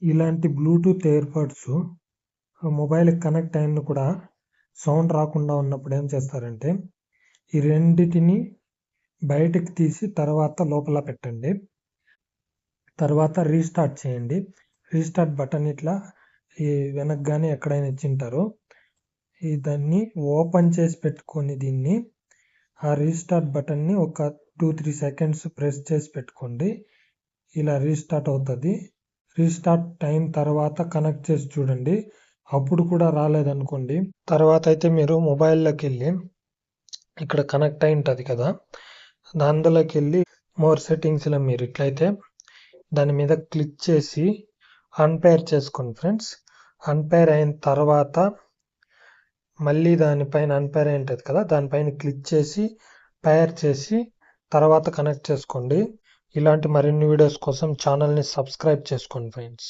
ఇలాంటి Bluetooth AirPods మొబైల్‌కి connect అయిన కూడా సౌండ్ రాకుండా ఉన్నప్పుడు ఏం చేస్తారంటే, ఈ రెండిటిని బయటకి తీసి తర్వాత లోపల పెట్టండి. తర్వాత రీస్టార్ట్ చేయండి. రీస్టార్ట్ బటన్ ఇట్లా ఈ వెనక్కి గాని ఎక్కడైనా ఇచ్చింటారు. దాన్ని ఓపెన్ చేసి పెట్టుకొని దీన్ని ఆ రీస్టార్ట్ బటన్ని ఒక 2-3 సెకండ్స్ ప్రెస్ చేసి పెట్టుకోండి. ఇలా రీస్టార్ట్ అవుతుంది. రీస్టార్ట్ అయిన తర్వాత కనెక్ట్ చేసి చూడండి. అప్పుడు కూడా రాలేదనుకోండి, తర్వాత అయితే మీరు మొబైల్లోకి వెళ్ళి ఇక్కడ కనెక్ట్ అయి ఉంటుంది కదా, అందులోకి వెళ్ళి మోర్ సెట్టింగ్స్లో మీరు ఇట్లయితే దాని మీద క్లిక్ చేసి అన్పేర్ చేసుకోండి ఫ్రెండ్స్. అన్పేర్ అయిన తర్వాత మళ్ళీ దానిపైన అన్పేర్ అయి ఉంటుంది కదా, దానిపైన క్లిక్ చేసి పేర్ చేసి తర్వాత కనెక్ట్ చేసుకోండి. ఇలాంటి మరిన్ని వీడియోస్ కోసం ఛానల్ని సబ్స్క్రైబ్ చేసుకోండి ఫ్రెండ్స్.